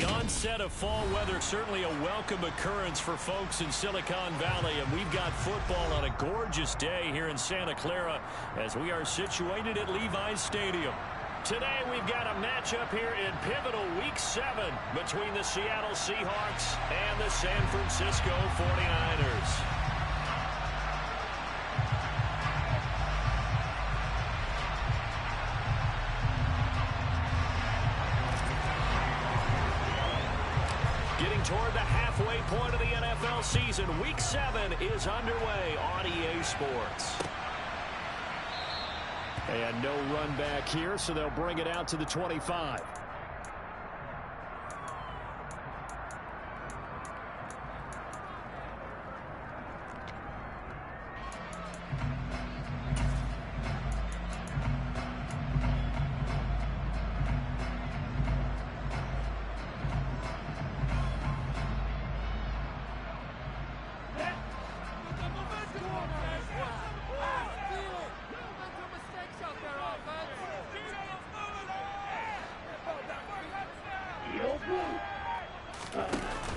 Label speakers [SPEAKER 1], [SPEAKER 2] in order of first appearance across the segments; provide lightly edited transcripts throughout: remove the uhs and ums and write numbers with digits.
[SPEAKER 1] The onset of fall weather, certainly a welcome occurrence for folks in Silicon Valley, and we've got football on a gorgeous day here in Santa Clara as we are situated at Levi's Stadium. Today we've got a matchup here in pivotal Week 7 between the Seattle Seahawks and the San Francisco 49ers. Getting toward the halfway point of the NFL season, Week 7 is underway on EA Sports. And no run back here, so they'll bring it out to the 25.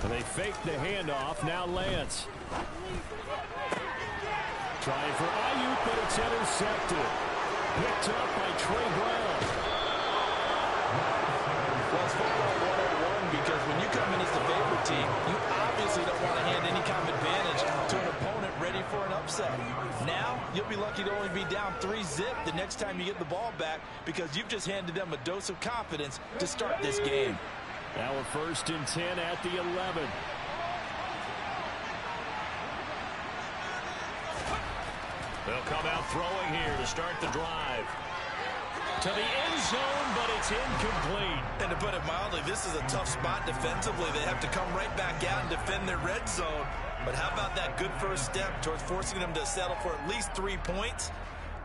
[SPEAKER 1] They fake the handoff. Now Lance. Trying for Ayuk, but it's intercepted. Picked up by Trey Brown.
[SPEAKER 2] Well, it's football 101 because when you come in as the favorite team, you obviously don't want to hand any kind of advantage to an opponent ready for an upset. Now, you'll be lucky to only be down 3-0 the next time you get the ball back because you've just handed them a dose of confidence to start this game.
[SPEAKER 1] Now a 1st and 10 at the 11. They'll come out throwing here to start the drive. To the end zone, but it's incomplete.
[SPEAKER 2] And to put it mildly, this is a tough spot defensively. They have to come right back out and defend their red zone. But how about that good first step towards forcing them to settle for at least 3 points?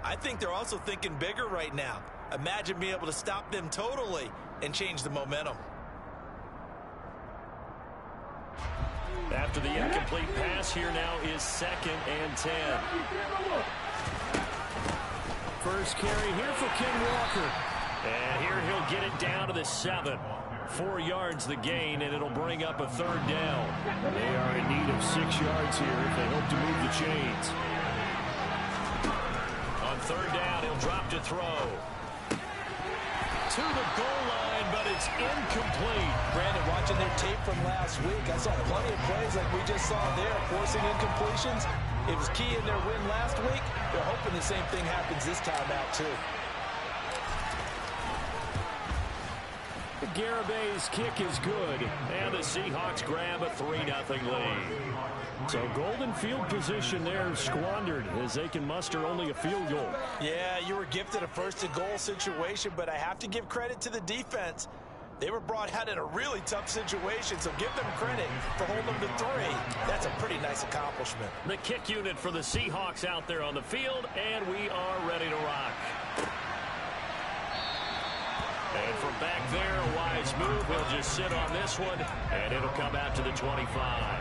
[SPEAKER 2] I think they're also thinking bigger right now. Imagine being able to stop them totally and change the momentum.
[SPEAKER 1] After the incomplete pass, here now is 2nd and 10. First carry here for Ken Walker. And here he'll get it down to the 7. 4 yards the gain, and it'll bring up a 3rd down. They are in need of 6 yards here if they hope to move the chains. On 3rd down, he'll drop to throw. To the goal line, but it's incomplete.
[SPEAKER 2] Brandon, watching their tape from last week, I saw plenty of plays like we just saw there, forcing incompletions. It was key in their win last week. They're hoping the same thing happens this time out, too.
[SPEAKER 1] Garabay's kick is good, and the Seahawks grab a 3-0 lead. So golden field position there squandered as they can muster only a field goal.
[SPEAKER 2] Yeah, you were gifted a 1st and goal situation, but I have to give credit to the defense. They were brought out in a really tough situation, so give them credit for holding them to 3. That's a pretty nice accomplishment.
[SPEAKER 1] The kick unit for the Seahawks out there on the field, and we are ready to rock. And from back there, a wise move. He'll just sit on this one, and it'll come out to the 25.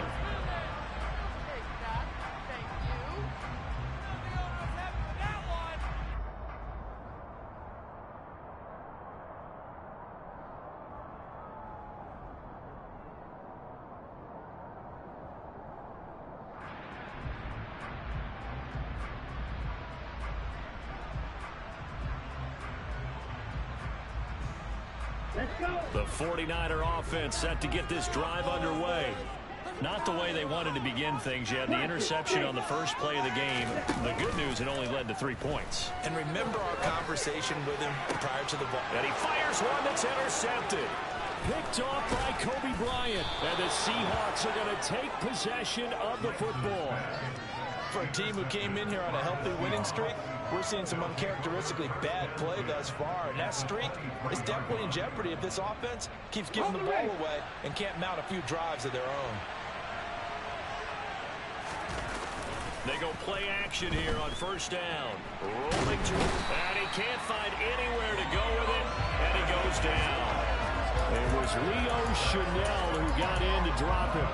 [SPEAKER 1] The 49er offense set to get this drive underway. Not the way they wanted to begin things yet. The interception on the first play of the game. The good news, it only led to 3 points.
[SPEAKER 2] And remember our conversation with him prior to the ball.
[SPEAKER 1] And he fires one that's intercepted. Picked off by Kobe Bryant. And the Seahawks are going to take possession of the football.
[SPEAKER 2] For a team who came in here on a healthy winning streak, we're seeing some uncharacteristically bad play thus far. And that streak is definitely in jeopardy if this offense keeps giving the ball away and can't mount a few drives of their own.
[SPEAKER 1] They go play action here on 1st down. Rolling to him, and he can't find anywhere to go with it, and he goes down. It was Leo Chanel who got in to drop him.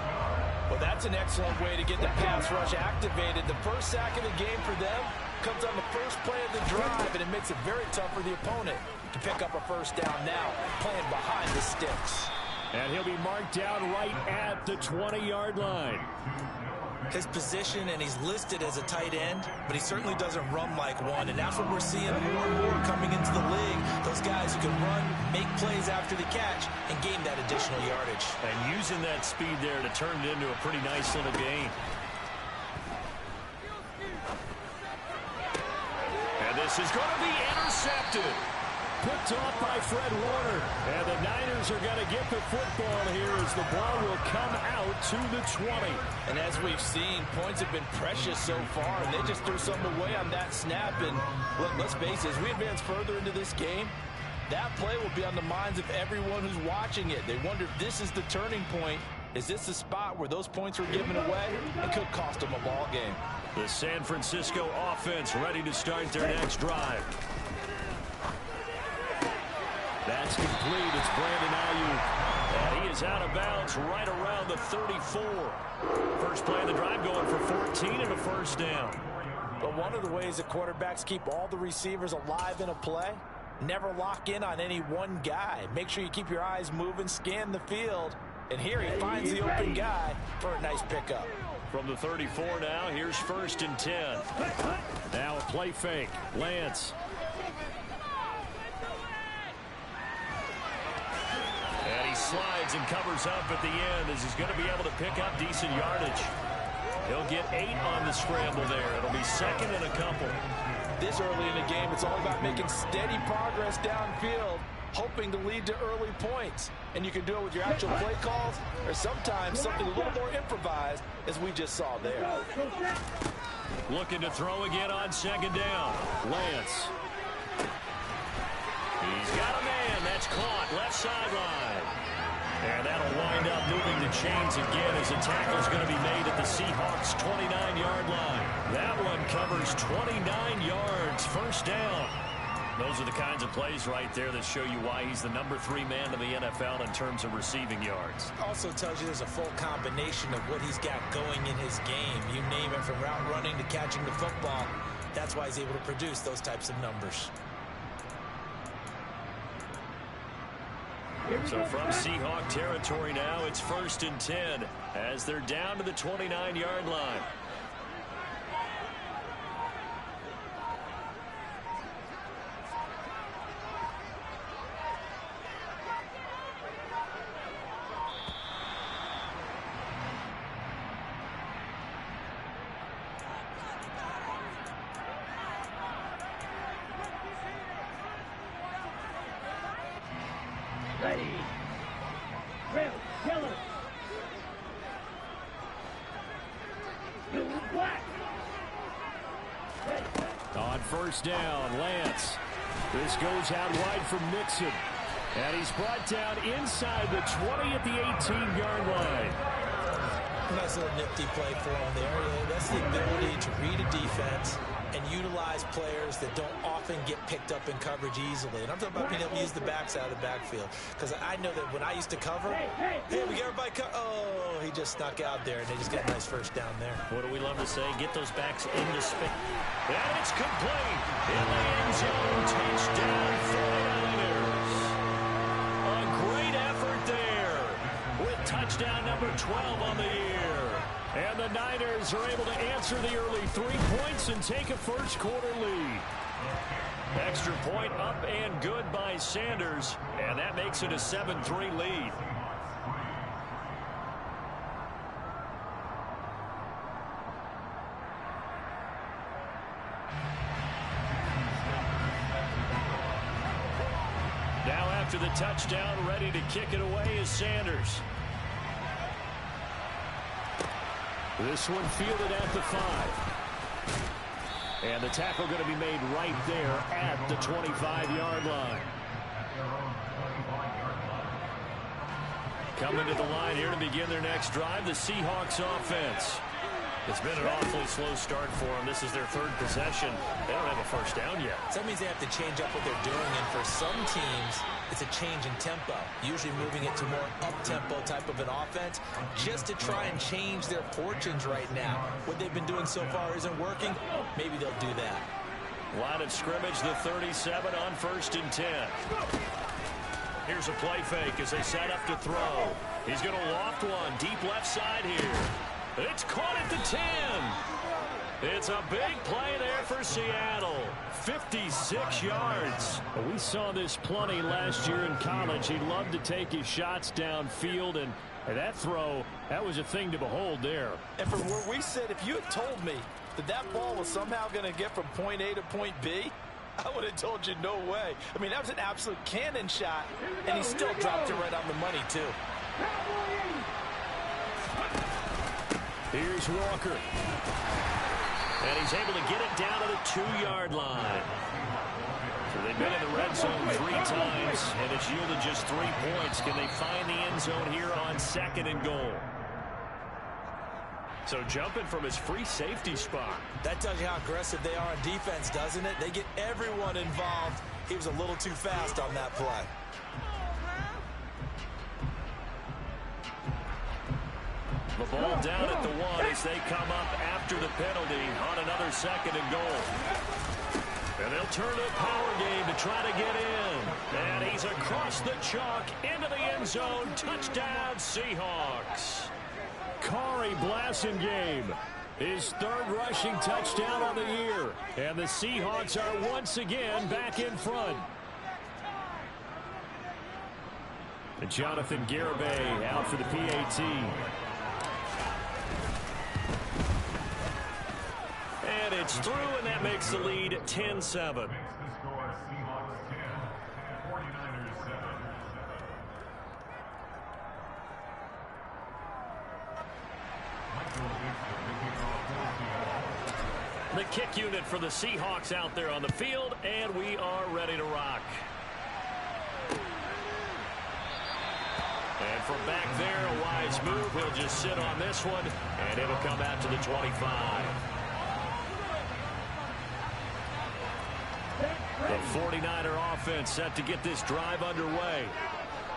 [SPEAKER 2] Well, that's an excellent way to get the pass rush activated. The first sack of the game for them comes on the first play of the drive, and it makes it very tough for the opponent to pick up a 1st down now, playing behind the sticks.
[SPEAKER 1] And he'll be marked down right at the 20-yard line.
[SPEAKER 2] His position, and he's listed as a tight end, but he certainly doesn't run like one. And that's what we're seeing more and more coming into the league. Those guys who can run, make plays after the catch, and gain that additional yardage.
[SPEAKER 1] And using that speed there to turn it into a pretty nice little gain. And this is going to be intercepted. Picked off by Fred Warner. And the Niners are going to get the football here as the ball will come out to the 20.
[SPEAKER 2] And as we've seen, points have been precious so far, and they just threw something away on that snap. And look, let's face it, as we advance further into this game, that play will be on the minds of everyone who's watching it. They wonder if this is the turning point. Is this the spot where those points were given away? It could cost them a ball game.
[SPEAKER 1] The San Francisco offense ready to start their next drive. That's complete. It's Brandon Ayuk. And he is out of bounds right around the 34. First play of the drive going for 14 and a first down.
[SPEAKER 2] But one of the ways that quarterbacks keep all the receivers alive in a play, never lock in on any one guy. Make sure you keep your eyes moving, scan the field. And here he finds the open guy for a nice pickup.
[SPEAKER 1] From the 34 now, here's 1st and 10. Now a play fake. Lance. And he slides and covers up at the end as he's going to be able to pick up decent yardage. He'll get 8 on the scramble there. It'll be 2nd and a couple.
[SPEAKER 2] This early in the game, it's all about making steady progress downfield, hoping to lead to early points. And you can do it with your actual play calls or sometimes something a little more improvised, as we just saw there.
[SPEAKER 1] Looking to throw again on 2nd down. Lance. He's got a man. That's caught. Left sideline. And that'll wind up moving the chains again as a tackle's going to be made at the Seahawks' 29-yard line. That one covers 29 yards. First down. Those are the kinds of plays right there that show you why he's the number 3 man in the NFL in terms of receiving yards.
[SPEAKER 2] Also tells you there's a full combination of what he's got going in his game. You name it, from route running to catching the football. That's why he's able to produce those types of numbers.
[SPEAKER 1] So from Seahawk territory now, it's 1st and 10 as they're down to the 29-yard line.
[SPEAKER 3] Ready. Drill. Killer. Black.
[SPEAKER 1] On 1st down, Lance. This goes out wide for Mixon. And he's brought down inside the 20 at the 18-yard line.
[SPEAKER 2] Nice little nifty play for him there. That's the ability to read a defense and utilize players that don't often get picked up in coverage easily. And I'm talking about being able to use the backside of the backfield. Because I know that when I used to cover, hey, we got everybody oh, he just snuck out there, and they just got a nice first down there.
[SPEAKER 1] What do we love to say? Get those backs into space. And it's complete. In the end zone, touchdown 49ers. A great effort there with touchdown number 12 on the year. And the Niners are able to answer the early 3 points and take a first-quarter lead. Extra point up and good by Sanders, and that makes it a 7-3 lead. Now after the touchdown, ready to kick it away is Sanders. This one fielded at the 5. And the tackle going to be made right there at the 25-yard line. Coming to the line here to begin their next drive, the Seahawks offense. It's been an awfully slow start for them. This is their 3rd possession. They don't have a first down yet.
[SPEAKER 2] So that means they have to change up what they're doing, and for some teams, it's a change in tempo, usually moving it to more up-tempo type of an offense, just to try and change their fortunes right now. What they've been doing so far isn't working. Maybe they'll do that.
[SPEAKER 1] Line of scrimmage, the 37 on 1st and 10. Here's a play fake as they set up to throw. He's going to loft one deep left side here. It's caught at the 10. It's a big play there for Seattle. 56 yards. We saw this plenty last year in college. He loved to take his shots downfield, and that throw, that was a thing to behold there.
[SPEAKER 2] And from where we sit, if you had told me that ball was somehow going to get from point A to point B, I would have told you no way. I mean, that was an absolute cannon shot, and he still dropped it right on the money, too.
[SPEAKER 1] Here's Walker. And he's able to get it down to the 2-yard line. So they've been in the red zone 3 times, and it's yielded just 3 points. Can they find the end zone here on 2nd and goal? So jumping from his free safety spot.
[SPEAKER 2] That tells you how aggressive they are on defense, doesn't it? They get everyone involved. He was a little too fast on that play.
[SPEAKER 1] The ball down at the 1 as they come up after the penalty on another 2nd and goal. And they'll turn to a power game to try to get in. And he's across the chalk into the end zone. Touchdown, Seahawks. Corey Blasingame, his 3rd rushing touchdown of the year. And the Seahawks are once again back in front. And Jonathan Garibay out for the PAT. And it's through, and that makes the lead 10-7. The kick unit for the Seahawks out there on the field, and we are ready to rock. And from back there, a wise move. He'll just sit on this one, and it'll come out to the 25. The 49er offense set to get this drive underway.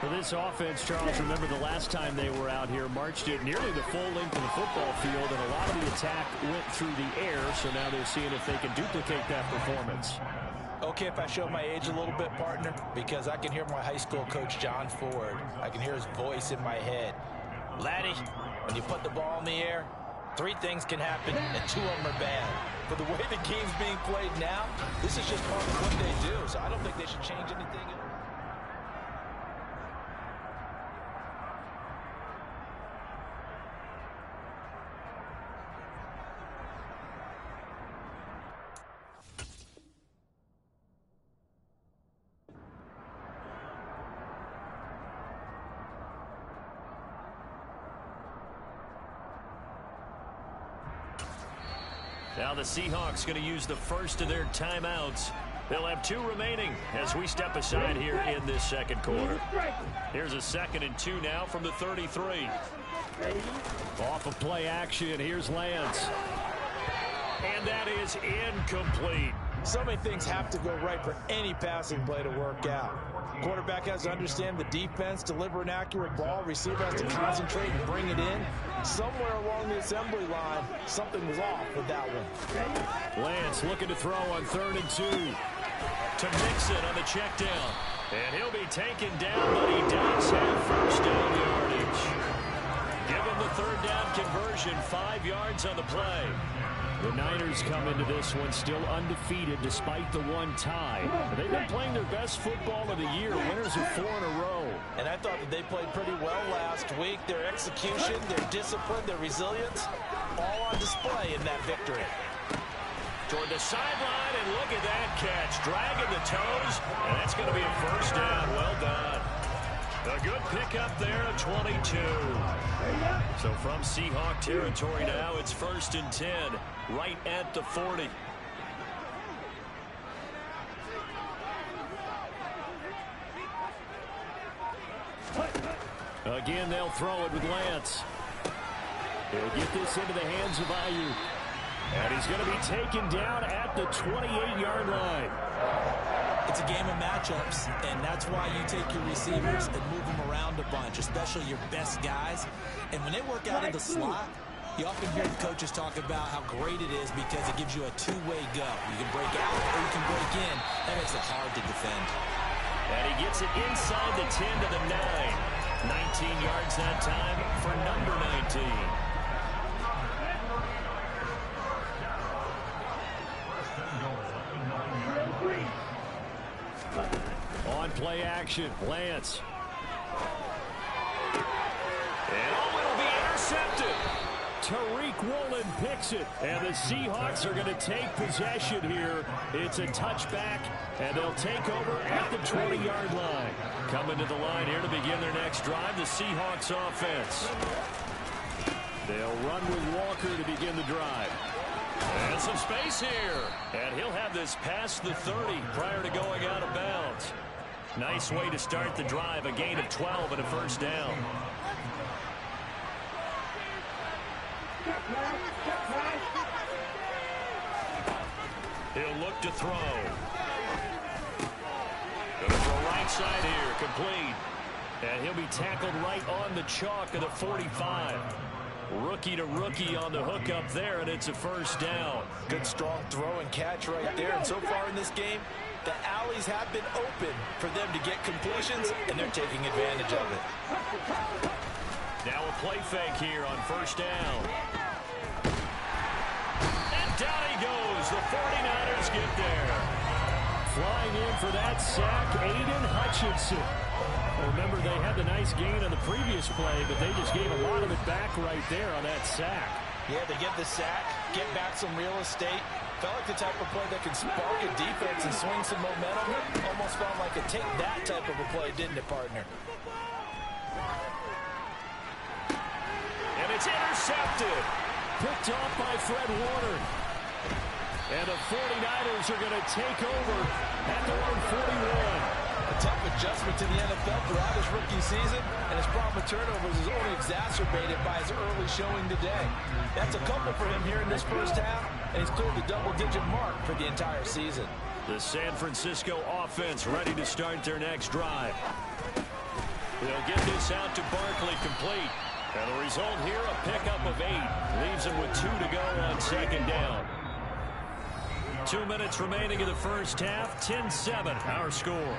[SPEAKER 1] For this offense, Charles, remember the last time they were out here, marched it nearly the full length of the football field, and a lot of the attack went through the air, so now they're seeing if they can duplicate that performance.
[SPEAKER 2] Okay, if I show my age a little bit, partner, because I can hear my high school coach, John Ford. I can hear his voice in my head. Laddie, when you put the ball in the air, 3 things can happen, and 2 of them are bad. But the way the game's being played now, this is just part of what they do, so I don't think they should change anything.
[SPEAKER 1] Now the Seahawks going to use the first of their timeouts. They'll have 2 remaining as we step aside here in this 2nd quarter. Here's a 2nd and 2 now from the 33. Off of play action, here's Lance. And that is incomplete.
[SPEAKER 2] So many things have to go right for any passing play to work out. Quarterback has to understand the defense, deliver an accurate ball. Receiver has to concentrate and bring it in. Somewhere along the assembly line, something was off with that one.
[SPEAKER 1] Lance looking to throw on 3rd and 2. To Mixon on the check down. And he'll be taken down, but he does have first down yardage. Give him the 3rd down conversion, 5 yards on the play. The Niners come into this one still undefeated despite the 1 tie. They've been playing their best football of the year, winners of 4 in a row.
[SPEAKER 2] And I thought that they played pretty well last week. Their execution, their discipline, their resilience, all on display in that victory.
[SPEAKER 1] Toward the sideline, and look at that catch. Dragging the toes, and that's going to be a first down. Well done. A good pickup there at 22. So from Seahawk territory now, it's 1st and 10, right at the 40. Again, they'll throw it with Lance. He'll get this into the hands of Ayuk. And he's going to be taken down at the 28-yard line.
[SPEAKER 2] It's a game of matchups, and that's why you take your receivers and move them around a bunch, especially your best guys. And when they work out in the slot, you often hear the coaches talk about how great it is because it gives you a 2-way go. You can break out or you can break in. That makes it hard to defend.
[SPEAKER 1] And he gets it inside the 10 to the 9. 19 yards that time for number 19. On play action, Lance. And it'll be intercepted. Tariq Woolen picks it, and the Seahawks are going to take possession here. It's a touchback, and they'll take over at the 20-yard line. Coming to the line here to begin their next drive, the Seahawks offense. They'll run with Walker to begin the drive. And some space here. And he'll have this past the 30 prior to going out of bounds. Nice way to start the drive, a gain of 12 and a first down. He'll look to throw. Going to throw right side here, complete. And he'll be tackled right on the chalk of the 45. Rookie to rookie on the hook up there, and it's a first down.
[SPEAKER 2] Good strong throw and catch right there. And so far in this game, the alleys have been open for them to get completions, and they're taking advantage of it.
[SPEAKER 1] Now a play fake here on first down. And down he goes. The 49ers get there. Flying in for that sack, Aiden Hutchinson. Remember, they had the nice gain on the previous play, but they just gave a lot of it back right there on that sack.
[SPEAKER 2] Yeah, they get the sack, get back some real estate. Felt like the type of play that can spark a defense and swing some momentum. Almost felt like a take that type of a play, didn't it, partner?
[SPEAKER 1] And it's intercepted. Picked off by Fred Warner. And the 49ers are going to take over at their own 41.
[SPEAKER 2] A tough adjustment to the NFL throughout his rookie season, and his problem with turnovers is only exacerbated by his early showing today. That's a couple for him here in this first half, and he's cleared the double-digit mark for the entire season.
[SPEAKER 1] The San Francisco offense ready to start their next drive. They'll get this out to Barkley, complete. And the result here, a pickup of 8. Leaves him with 2 to go on second down. 2 minutes remaining in the first half. 10-7, our score.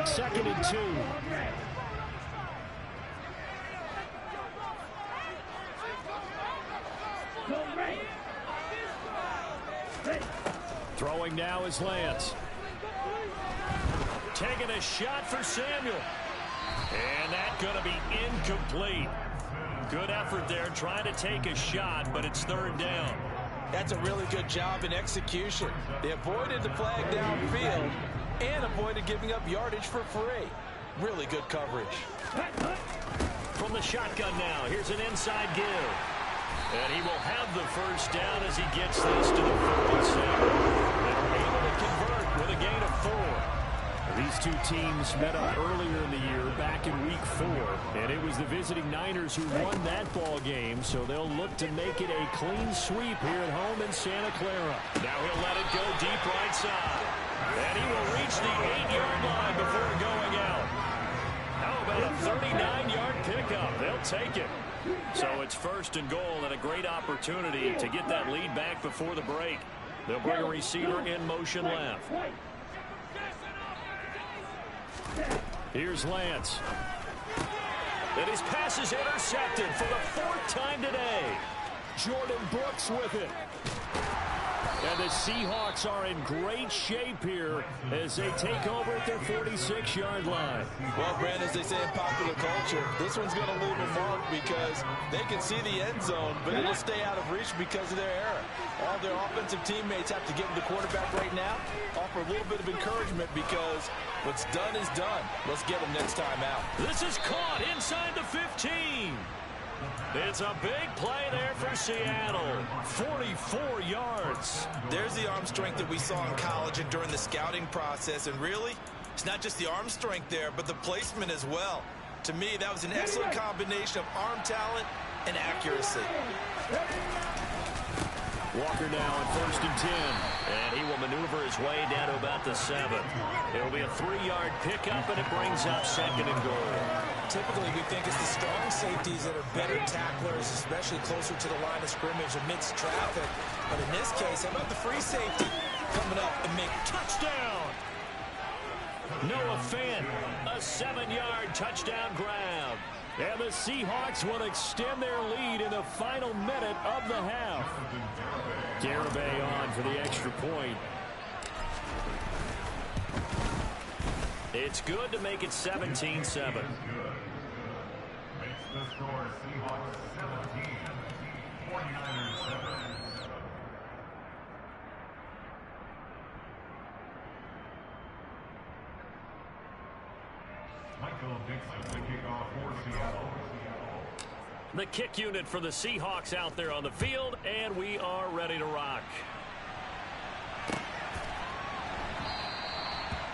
[SPEAKER 1] Second and 2. Throwing now is Lance. Taking a shot for Samuel. And that's going to be incomplete. Good effort there trying to take a shot, but it's third down.
[SPEAKER 2] That's a really good job in execution. They avoided the flag downfield and avoided giving up yardage for free. Really good coverage.
[SPEAKER 1] From the shotgun now, here's an inside give. And he will have the first down as he gets this to the 47. They're able to convert with a gain of 4. These two teams met up earlier in the year, back in week 4. And it was the visiting Niners who won that ball game, so they'll look to make it a clean sweep here at home in Santa Clara. Now he'll let it go deep right side. And he will reach the 8-yard line before going out. How about a 39-yard pickup? They'll take it. So it's first and goal, and a great opportunity to get that lead back before the break. They'll bring a receiver in motion left. Here's Lance. And his pass is intercepted for the 4th time today. Jordan Brooks with it. And the Seahawks are in great shape here as they take over at their 46-yard line.
[SPEAKER 2] Well, Brand, as they say in popular culture, this one's going to leave a mark because they can see the end zone, but it'll stay out of reach because of their error. All their offensive teammates have to give the quarterback right now, offer a little bit of encouragement because what's done is done. Let's get them next time out.
[SPEAKER 1] This is caught inside the 15. It's a big play there for Seattle. 44 yards.
[SPEAKER 2] There's the arm strength that we saw in college and during the scouting process. And really, it's not just the arm strength there, but the placement as well. To me, that was an excellent combination of arm talent and accuracy.
[SPEAKER 1] Walker now on 1st and 10. And he will maneuver his way down to about the 7. It'll be a 3-yard pickup, and it brings up 2nd and goal.
[SPEAKER 2] Typically, we think it's the strong safeties that are better tacklers, especially closer to the line of scrimmage amidst traffic. But in this case, how about the free safety coming up and make
[SPEAKER 1] touchdown? Noah Fant, a 7-yard touchdown grab. And the Seahawks will extend their lead in the final minute of the half. Garibay on for the extra point. It's good to make it 17-7.
[SPEAKER 4] Makes the score Seahawks 17, 49ers 7. Michael Dixon, the kickoff for Seattle.
[SPEAKER 1] The kick unit for the Seahawks out there on the field, and we are ready to rock.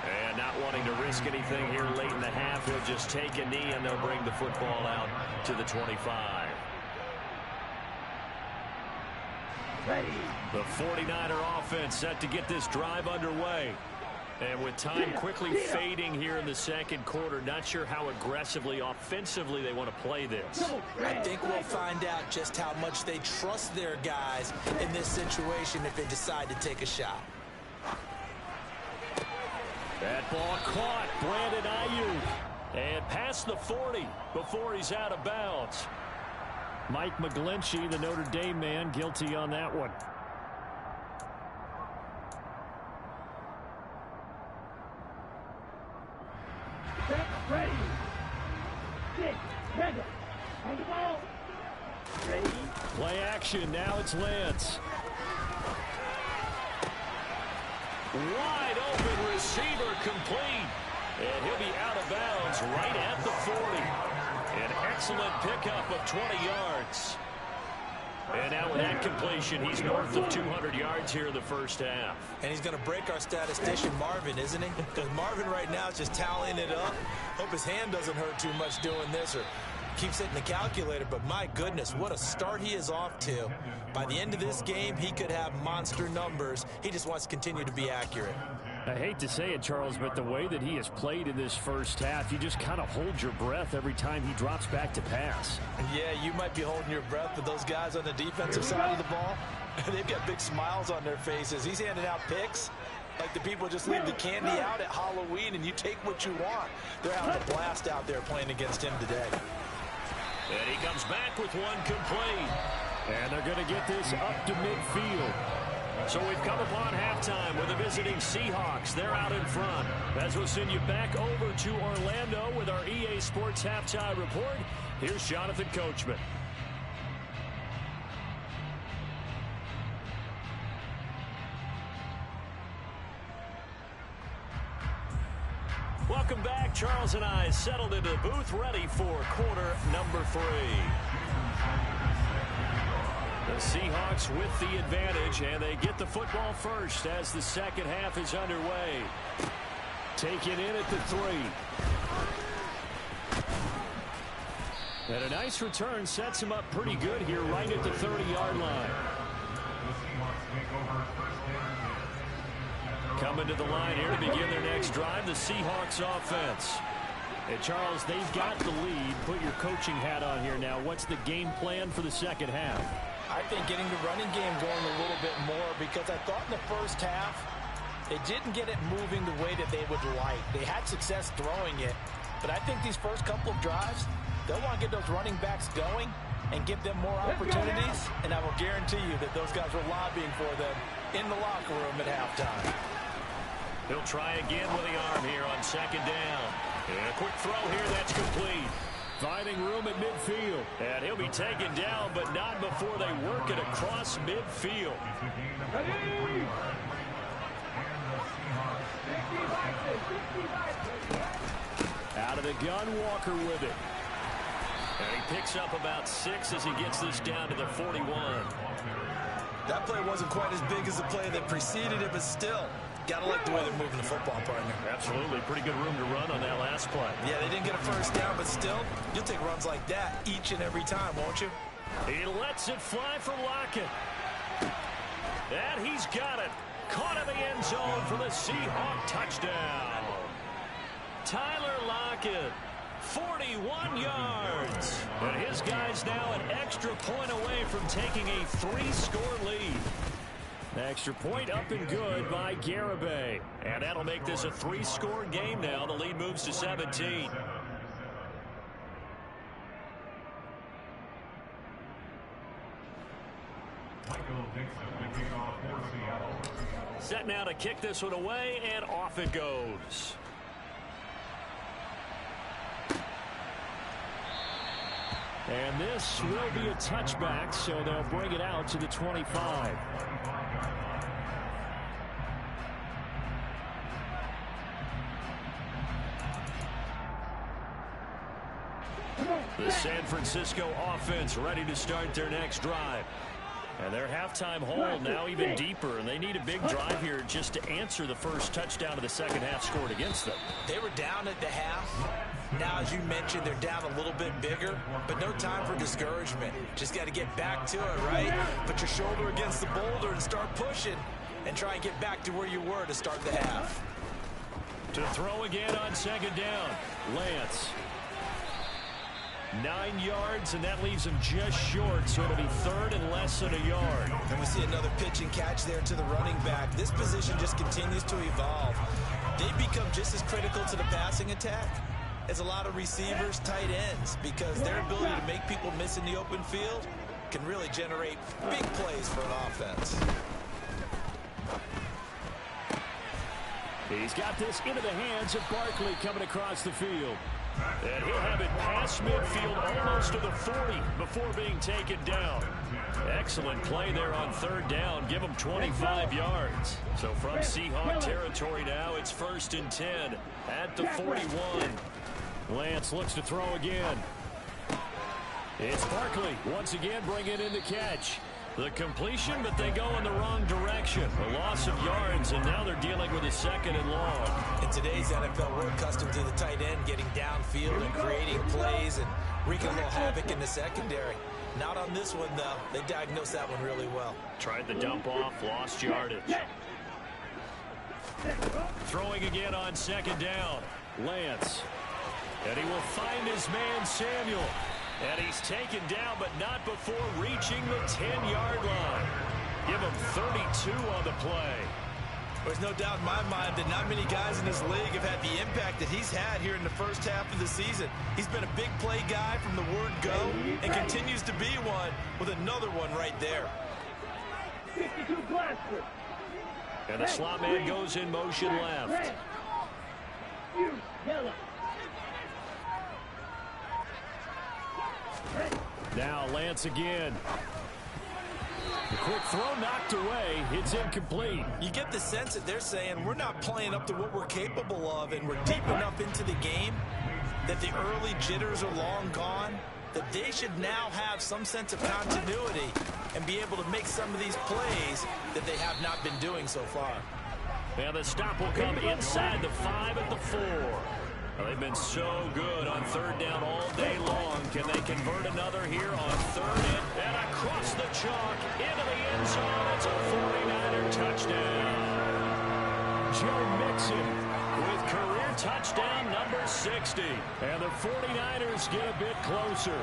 [SPEAKER 1] And not wanting to risk anything here late in the half, he'll just take a knee, and they'll bring the football out to the 25.
[SPEAKER 3] Ready.
[SPEAKER 1] The 49er offense set to get this drive underway. And with time quickly fading here in the second quarter, not sure how aggressively, offensively they want to play this.
[SPEAKER 2] I think we'll find out just how much they trust their guys in this situation if they decide to take a shot.
[SPEAKER 1] That ball caught. Brandon Ayuk. And past the 40 before he's out of bounds. Mike McGlinchey, the Notre Dame man, guilty on that one.
[SPEAKER 3] Ready. 6, 7. And the ball. Ready.
[SPEAKER 1] Play action. Now it's Lance. Wide open receiver complete. And he'll be out of bounds right at the 40. An excellent pickup of 20 yards. And now with that completion, he's north of 200 yards here in the first half.
[SPEAKER 2] And he's going to break our statistician, Marvin, isn't he? Because Marvin right now is just tallying it up. Hope his hand doesn't hurt too much doing this or keeps hitting the calculator. But my goodness, what a start he is off to. By the end of this game, he could have monster numbers. He just wants to continue to be accurate.
[SPEAKER 1] I hate to say it, Charles, but the way that he has played in this first half, you just kind of hold your breath every time he drops back to pass.
[SPEAKER 2] Yeah, you might be holding your breath, but those guys on the defensive side of the ball, they've got big smiles on their faces. He's handing out picks like the people just leave the candy out at Halloween and you take what you want. They're having a blast out there playing against him today.
[SPEAKER 1] And he comes back with one complete. And they're going to get this up to midfield. So we've come upon halftime with the visiting Seahawks. They're out in front. As we'll send you back over to Orlando with our EA Sports Halftime Report, here's Jonathan Coachman. Welcome back. Charles and I settled into the booth, ready for quarter number 3. The Seahawks with the advantage, and they get the football first as the second half is underway. Taken in at the 3. And a nice return sets him up pretty good here right at the 30-yard line. Coming to the line here to begin their next drive, the Seahawks offense. And Charles, they've got the lead. Put your coaching hat on here now. What's the game plan for the second half?
[SPEAKER 2] I think getting the running game going a little bit more because I thought in the first half they didn't get it moving the way that they would like. They had success throwing it, but I think these first couple of drives, they'll want to get those running backs going and give them more opportunities, and I will guarantee you that those guys were lobbying for them in the locker room at halftime.
[SPEAKER 1] He'll try again with the arm here on second down. And a quick throw here that's complete. Finding room at midfield. And he'll be taken down, but not before they work it across midfield. Out of the gun, Walker with it. And he picks up about 6 as he gets this down to the 41.
[SPEAKER 2] That play wasn't quite as big as the play that preceded it, but still, gotta like the way they're moving the football, partner.
[SPEAKER 1] Absolutely. Pretty good room to run on that last play.
[SPEAKER 2] Yeah, they didn't get a first down, but still, you'll take runs like that each and every time, won't you?
[SPEAKER 1] He lets it fly for Lockett. And he's got it. Caught in the end zone for the Seahawk touchdown. Tyler Lockett, 41 yards. And his guy's now an extra point away from taking a 3-score lead. Extra point up and good by Garibay. And that'll make this a 3-score game now. The lead moves to 17. Set now to kick this one away, and off it goes. And this will be a touchback, so they'll bring it out to the 25. The San Francisco offense ready to start their next drive. And their halftime hole now even deeper, and they need a big drive here just to answer the first touchdown of the second half scored against them.
[SPEAKER 2] They were down at the half. Now, as you mentioned, they're down a little bit bigger, but no time for discouragement. Just got to get back to it, right? Put your shoulder against the boulder and start pushing and try and get back to where you were to start the half.
[SPEAKER 1] To throw again on second down, Lance. 9 yards, and that leaves him just short, so it'll be third and less than a yard.
[SPEAKER 2] And we see another pitch and catch there to the running back. This position just continues to evolve. They become just as critical to the passing attack as a lot of receivers, tight ends, because their ability to make people miss in the open field can really generate big plays for an offense.
[SPEAKER 1] He's got this into the hands of Barkley coming across the field. And he'll have it past midfield almost to the 40 before being taken down. Excellent play there on third down. Give him 25 yards. So from Seahawk territory now, it's 1st and 10 at the 41. Lance looks to throw again. It's Barkley once again bringing in the catch. The completion, but they go in the wrong direction. A loss of yards, and now they're dealing with a 2nd and long.
[SPEAKER 2] In today's NFL, we're accustomed to the tight end getting downfield and creating plays and wreaking a little havoc in the secondary. Not on this one, though. They diagnosed that one really well.
[SPEAKER 1] Tried the dump off, lost yardage. Throwing again on second down. Lance. And he will find his man, Samuel. And he's taken down, but not before reaching the 10-yard line. Give him 32 on the play.
[SPEAKER 2] There's no doubt in my mind that not many guys in this league have had the impact that he's had here in the first half of the season. He's been a big play guy from the word go and continues to be one with another one right there.
[SPEAKER 3] 52 blaster.
[SPEAKER 1] And the slot man goes in motion left.
[SPEAKER 3] Yellow.
[SPEAKER 1] Now Lance again. The quick throw knocked away. It's incomplete.
[SPEAKER 2] You get the sense that they're saying we're not playing up to what we're capable of, and we're deep enough into the game that the early jitters are long gone, that they should now have some sense of continuity and be able to make some of these plays that they have not been doing so far.
[SPEAKER 1] And the stop will come inside the 5 at the 4. Well, they've been so good on third down all day long. Can they convert another here on third and across the chalk into the end zone? It's a 49er touchdown. Joe Mixon with career touchdown number 60. And the 49ers get a bit closer.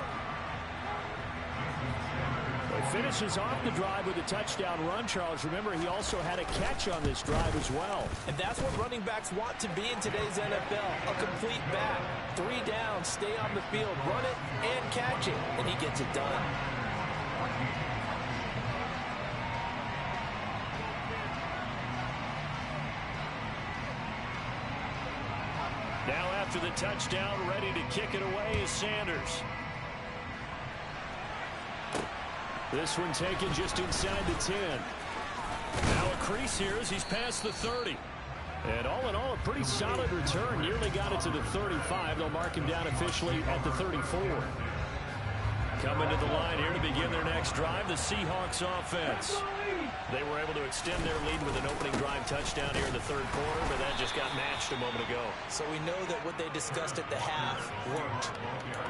[SPEAKER 1] He finishes off the drive with a touchdown run, Charles. Remember, he also had a catch on this drive as well.
[SPEAKER 2] And that's what running backs want to be in today's NFL, a complete back. 3 down, stay on the field, run it, and catch it, and he gets it done.
[SPEAKER 1] Now after the touchdown, ready to kick it away is Sanders. This one taken just inside the 10. Now a crease here as he's past the 30. And all in all, a pretty solid return. Nearly got it to the 35. They'll mark him down officially at the 34. Coming to the line here to begin their next drive, the Seahawks offense. They were able to extend their lead with an opening drive touchdown here in the third quarter, but that just got matched a moment ago.
[SPEAKER 2] So we know that what they discussed at the half worked.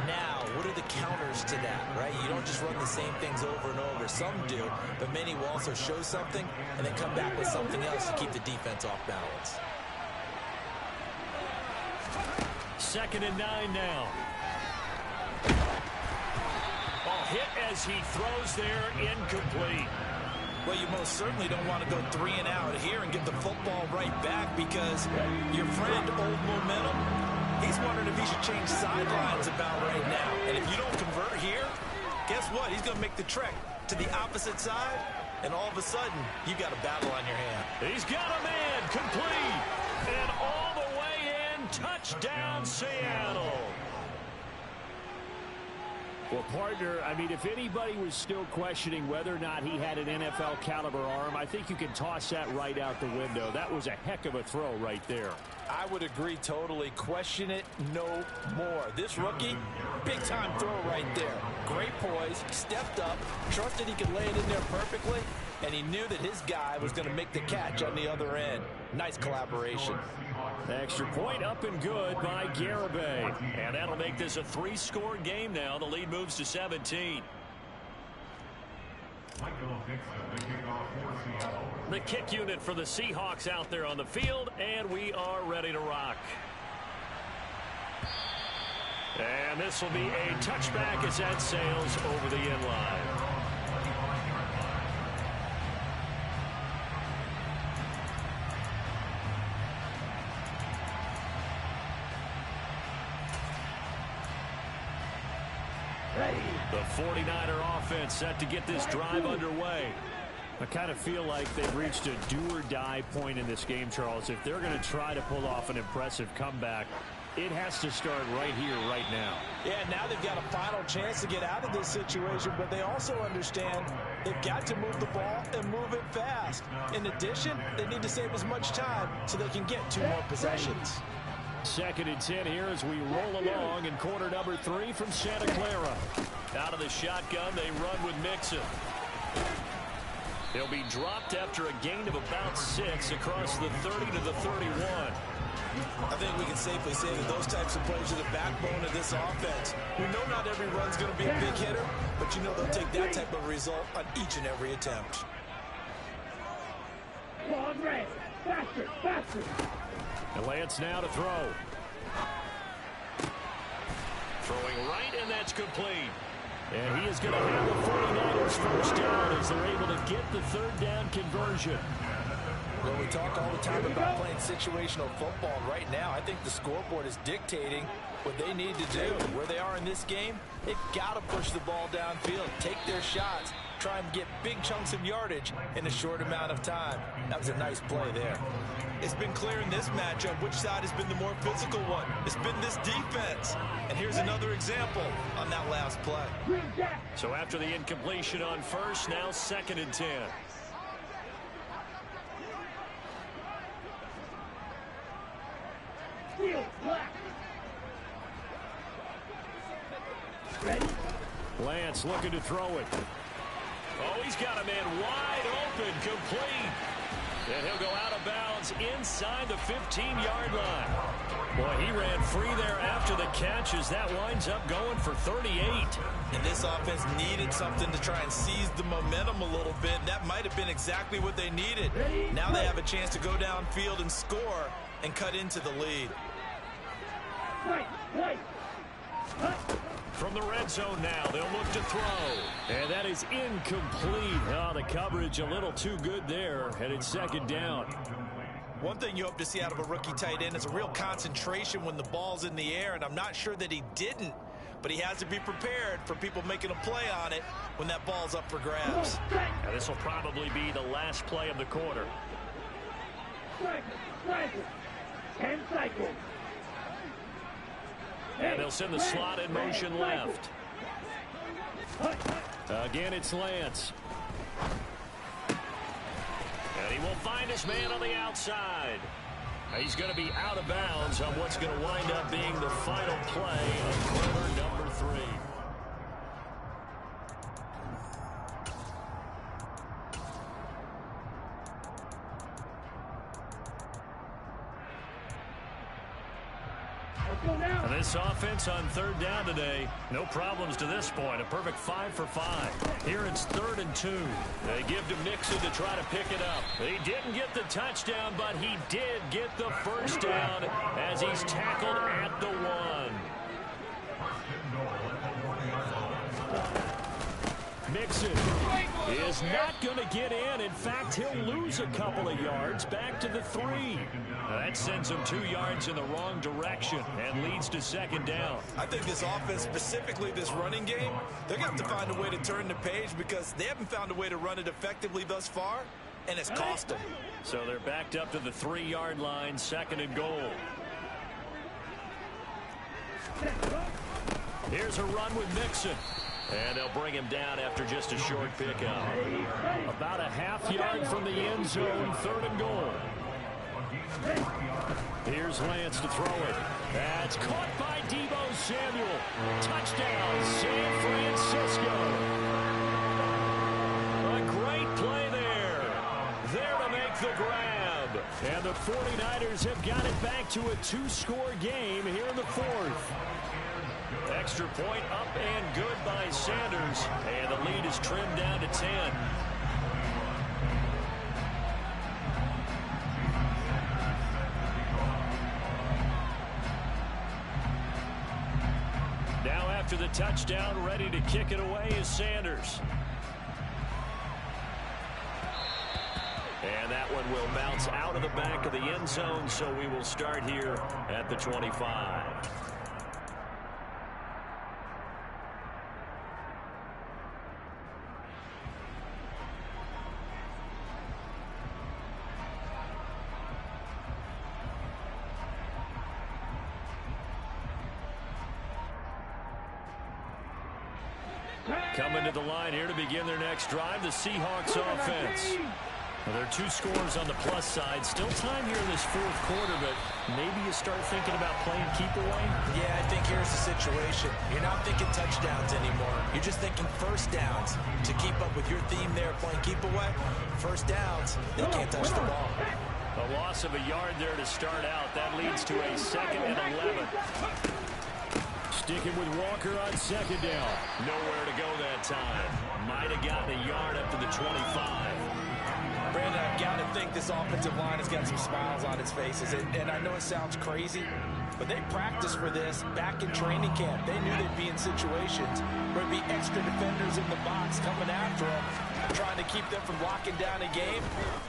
[SPEAKER 2] Now, what are the counters to that, right? You don't just run the same things over and over. Some do, but many will also show something and then come back with something else to keep the defense off balance.
[SPEAKER 1] 2nd and 9 now. Hit as he throws there, incomplete.
[SPEAKER 2] Well, you most certainly don't want to go 3 and out here and get the football right back, because your friend, Old Momentum, he's wondering if he should change sidelines about right now. And if you don't convert here, guess what? He's going to make the trek to the opposite side, and all of a sudden, you got a battle on your hand.
[SPEAKER 1] He's got a man, complete, and all the way in, touchdown, Seattle.
[SPEAKER 5] Well, partner, I mean, if anybody was still questioning whether or not he had an NFL caliber arm, I think you can toss that right out the window. That was a heck of a throw right there.
[SPEAKER 2] I would agree totally. Question it no more. This rookie, big-time throw right there. Great poise, stepped up, trusted he could lay it in there perfectly, and he knew that his guy was going to make the catch on the other end. Nice collaboration.
[SPEAKER 1] Extra point up and good by Garibay. And that'll make this a 3-score game now. The lead moves to 17. The kick unit for the Seahawks out there on the field, and we are ready to rock. And this will be a touchback as that sails over the end line. The 49er offense set to get this drive underway. I kind of feel like they've reached a do-or-die point in this game, Charles. If they're going to try to pull off an impressive comeback, it has to start right here, right now.
[SPEAKER 2] Yeah, now they've got a final chance to get out of this situation, but they also understand they've got to move the ball and move it fast. In addition, they need to save as much time so they can get 2 more possessions.
[SPEAKER 1] 2nd and 10 here as we roll along in quarter number 3 from Santa Clara. Out of the shotgun, they run with Mixon. He'll be dropped after a gain of about 6 across the 30 to the 31.
[SPEAKER 2] I think we can safely say that those types of plays are the backbone of this offense. We know not every run's going to be a big hitter, but you know they'll take that type of result on each and every attempt.
[SPEAKER 3] Long range. Faster, faster.
[SPEAKER 1] And Lance now to throw. Throwing right, and that's complete. And he is going to have the 49ers first down as they're able to get the 3rd down conversion.
[SPEAKER 2] Well, we talk all the time about playing situational football. Right now, I think the scoreboard is dictating what they need to do. Where they are in this game, they've got to push the ball downfield, take their shots, try and get big chunks of yardage in a short amount of time. That was a nice play there. It's been clear in this matchup which side has been the more physical one. It's been this defense. And here's another example on that last play.
[SPEAKER 1] So after the incompletion on first, now 2nd and 10. Lance looking to throw it. Oh, he's got a man wide open, complete. And he'll go out of bounds inside the 15-yard line. Boy, he ran free there after the catch as that winds up going for 38.
[SPEAKER 2] And this offense needed something to try and seize the momentum a little bit. And that might have been exactly what they needed. Now they have a chance to go downfield and score and cut into the lead.
[SPEAKER 1] From the red zone now, they'll look to throw. And that is incomplete. Oh, the coverage a little too good there, and it's 2nd down.
[SPEAKER 2] One thing you hope to see out of a rookie tight end is a real concentration when the ball's in the air, and I'm not sure that he didn't, but he has to be prepared for people making a play on it when that ball's up for grabs.
[SPEAKER 1] Now, this will probably be the last play of the quarter.
[SPEAKER 3] 10 cycles.
[SPEAKER 1] And they'll send the slot in motion left. Again, it's Lance. And he will find his man on the outside. He's going to be out of bounds on what's going to wind up being the final play of quarter number 3.
[SPEAKER 3] Let's go now.
[SPEAKER 1] And this offense on third down today, no problems to this point. A perfect 5 for 5. Here it's 3rd and 2. They give to Mixon to try to pick it up. He didn't get the touchdown, but he did get the first down as he's tackled at the 1. Mixon is not going to get in. In fact, he'll lose a couple of yards back to the 3. Now that sends him 2 yards in the wrong direction and leads to 2nd down.
[SPEAKER 2] I think this offense, specifically this running game, they're going to have to find a way to turn the page because they haven't found a way to run it effectively thus far, and it's cost them.
[SPEAKER 1] So they're backed up to the 3-yard line, 2nd and goal. Here's a run with Mixon. And they'll bring him down after just a short pickup. About a half yard from the end zone, 3rd and goal. Here's Lance to throw it. That's caught by Deebo Samuel. Touchdown, San Francisco. A great play there. There to make the grab. And the 49ers have got it back to a 2-score game here in the 4th. Extra point up and good by Sanders. And the lead is trimmed down to 10. Now after the touchdown, ready to kick it away is Sanders. And that one will bounce out of the back of the end zone, so we will start here at the 25. Coming to the line here to begin their next drive, the Seahawks offense. Well, there are 2 scores on the plus side. Still time here in this 4th quarter, but maybe you start thinking about playing keep away?
[SPEAKER 2] Yeah, I think here's the situation. You're not thinking touchdowns anymore. You're just thinking first downs. To keep up with your theme there, playing keep away, first downs, they can't touch the ball.
[SPEAKER 1] A loss of a yard there to start out. That leads to a 2nd and 11. Sticking with Walker on 2nd down. Nowhere to go that time. Might have gotten a yard up to the 25.
[SPEAKER 2] Brandon, I've got to think this offensive line has got some smiles on its faces. And I know it sounds crazy, but they practiced for this back in training camp. They knew they'd be in situations where there'd be extra defenders in the box coming after them, trying to keep them from locking down a game.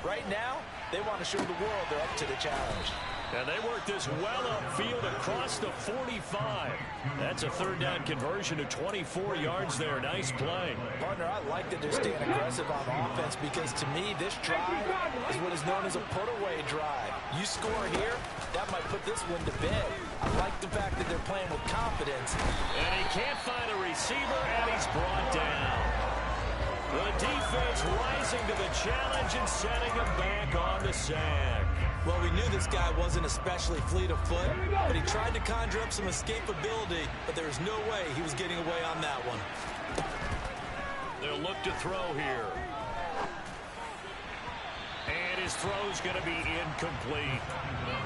[SPEAKER 2] Right now, they want to show the world they're up to the challenge.
[SPEAKER 1] And they work this well upfield across the 45. That's a 3rd down conversion of 24 yards there. Nice play.
[SPEAKER 2] Partner, I like that they're staying aggressive on offense because to me, this drive is what is known as a put-away drive. You score here, that might put this one to bed. I like the fact that they're playing with confidence.
[SPEAKER 1] And he can't find a receiver, and he's brought down. The defense rising to the challenge and setting him back on the sack.
[SPEAKER 2] Well, we knew this guy wasn't especially fleet of foot, but he tried to conjure up some escapability, but there was no way he was getting away on that one.
[SPEAKER 1] They'll look to throw here. And his throw's going to be incomplete.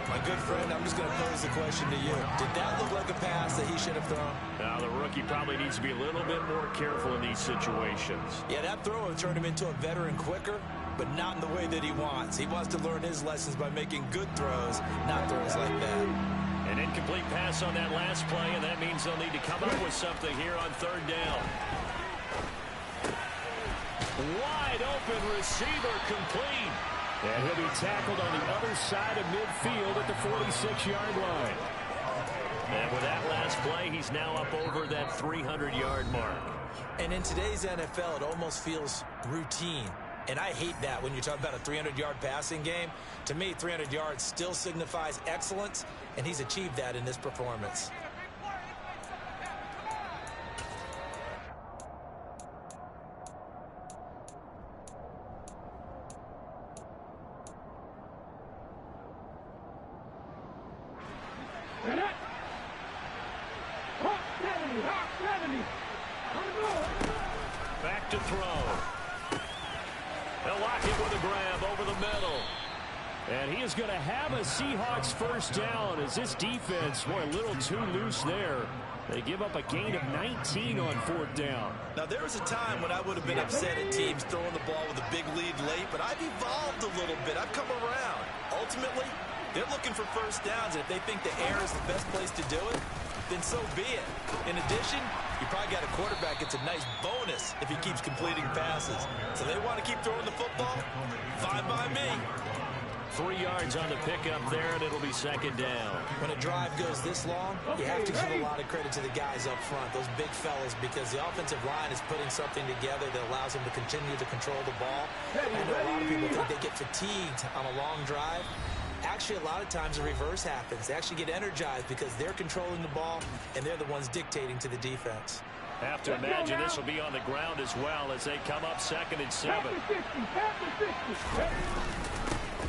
[SPEAKER 2] My good friend, I'm just going to pose the question to you. Did that look like a pass that he should have thrown?
[SPEAKER 1] Now, the rookie probably needs to be a little bit more careful in these situations.
[SPEAKER 2] Yeah, that throw would turn him into a veteran quicker, but not in the way that he wants. He wants to learn his lessons by making good throws, not throws like that.
[SPEAKER 1] An incomplete pass on that last play, and that means they'll need to come up with something here on 3rd down. Wide open receiver complete. And he'll be tackled on the other side of midfield at the 46-yard line. And with that last play, he's now up over that 300-yard mark.
[SPEAKER 2] And in today's NFL, it almost feels routine. And I hate that when you talk about a 300-yard passing game. To me, 300 yards still signifies excellence, and he's achieved that in this performance.
[SPEAKER 1] Back to throw. They'll lock it with a grab over the middle.
[SPEAKER 5] And he is going to have a Seahawks first down as this defense, boy, a little too loose there. They give up a gain of 19 on fourth down.
[SPEAKER 2] Now, there was a time when I would have been upset at teams throwing the ball with a big lead late, but I've evolved a little bit. I've come around. Ultimately, they're looking for first downs, and if they think the air is the best place to do it, then so be it. In addition, you probably got a quarterback. It's a nice bonus if he keeps completing passes. So they want to keep throwing the football? Fine by me.
[SPEAKER 1] 3 yards on the pickup there, and it'll be second down.
[SPEAKER 2] When a drive goes this long, you have to give a lot of credit to the guys up front, those big fellas, because the offensive line is putting something together that allows them to continue to control the ball. I know a lot of people think they get fatigued on a long drive. Actually, a lot of times the reverse happens. They actually get energized because they're controlling the ball, and they're the ones dictating to the defense.
[SPEAKER 1] Have to imagine this will be on the ground as well as they come up 2nd and 7.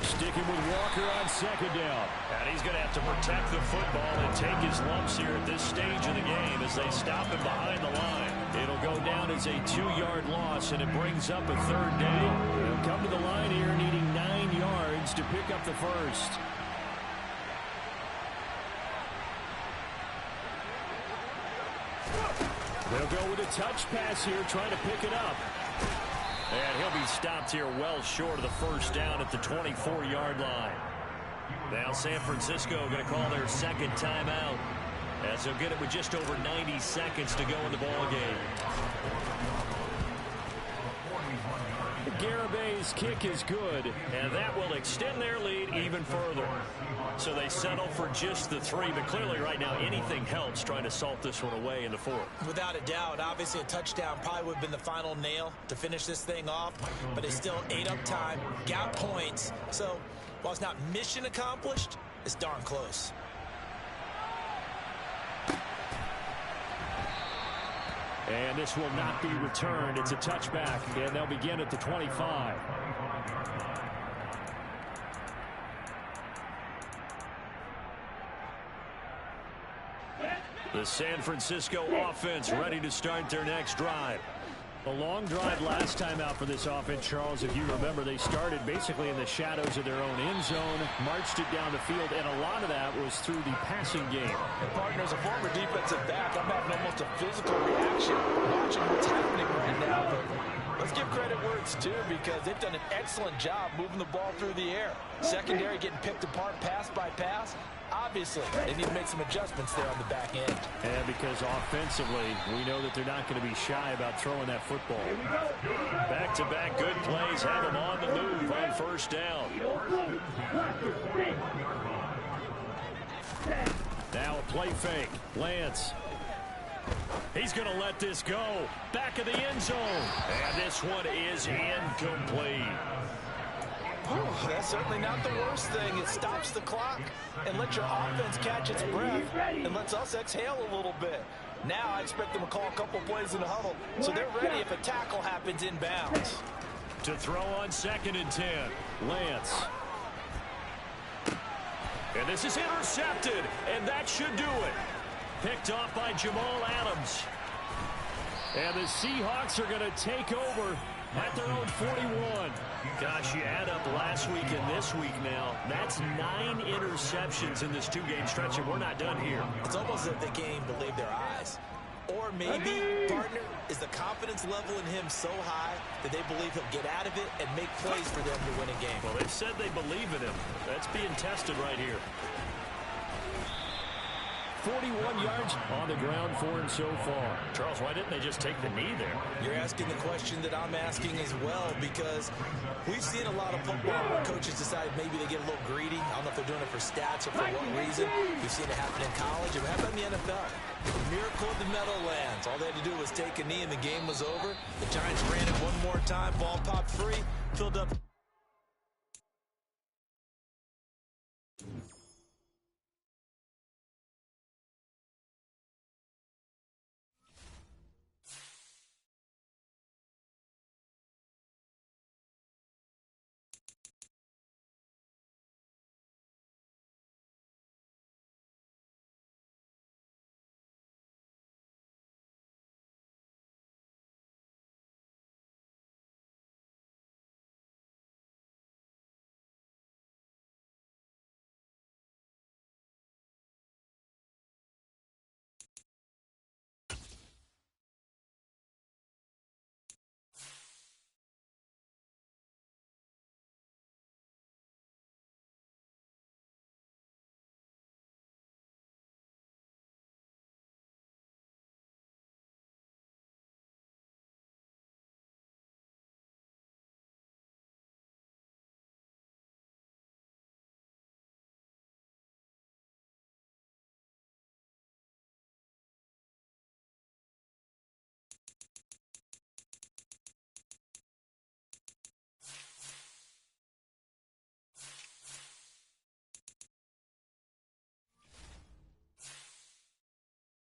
[SPEAKER 5] Sticking with Walker on second down.
[SPEAKER 1] And he's going to have to protect the football and take his lumps here at this stage of the game as they stop him behind the line. It'll go down as a 2-yard loss, and it brings up a 3rd down. They'll come to the line here needing 9 yards to pick up the first. They'll go with a touch pass here, trying to pick it up. And he'll be stopped here well short of the first down at the 24-yard line. Now San Francisco going to call their second timeout as they'll get it with just over 90 seconds to go in the ball game. Garabay's kick is good, and that will extend their lead even further. So they settle for just the 3, but clearly right now anything helps trying to salt this one away in the 4th.
[SPEAKER 2] Without a doubt, obviously a touchdown probably would have been the final nail to finish this thing off, but it's still ate up time, got points. So while it's not mission accomplished, it's darn close.
[SPEAKER 5] And this will not be returned. It's a touchback, and they'll begin at the 25. The San Francisco offense ready to start their next drive. A long drive last time out for this offense, Charles. If you remember, they started basically in the shadows of their own end zone, marched it down the field, and a lot of that was through the passing game.
[SPEAKER 2] And partner, as a former defensive back, I'm having almost a physical reaction watching what's happening right now. But let's give credit where it's due, because they've done an excellent job moving the ball through the air. Secondary getting picked apart pass by pass. Obviously, they need to make some adjustments there on the back end.
[SPEAKER 5] And because offensively, we know that they're not going to be shy about throwing that football.
[SPEAKER 1] Back-to-back good plays have them on the move on first down.
[SPEAKER 5] Now a play fake. Lance.
[SPEAKER 1] He's going to let this go. Back of the end zone. And this one is incomplete.
[SPEAKER 2] That's certainly not the worst thing. It stops the clock and lets your offense catch its breath and lets us exhale a little bit. Now I expect them to call a couple plays in the huddle so they're ready if a tackle happens inbounds.
[SPEAKER 1] To throw on 2nd and 10.
[SPEAKER 5] Lance.
[SPEAKER 1] And this is intercepted, and that should do it. Picked off by Jamal Adams.
[SPEAKER 5] And the Seahawks are going to take over at their own 41.
[SPEAKER 1] Gosh, you add up last week and this week now. That's 9 interceptions in this 2-game stretch, and we're not done here.
[SPEAKER 2] It's almost as if they can't even believe their eyes. Or maybe, partner, is the confidence level in him so high that they believe he'll get out of it and make plays for them to win a game.
[SPEAKER 1] Well, they've said they believe in him. That's being tested right here.
[SPEAKER 5] 41 yards on the ground for him so far.
[SPEAKER 1] Charles, why didn't they just take the knee there?
[SPEAKER 2] You're asking the question that I'm asking as well, because we've seen a lot of football where coaches decide maybe they get a little greedy. I don't know if they're doing it for stats or for what reason. We've seen it happen in college, and it happened in the NFL. The miracle of the Meadowlands. All they had to do was take a knee, and the game was over. The Giants ran it one more time. Ball popped free, filled up.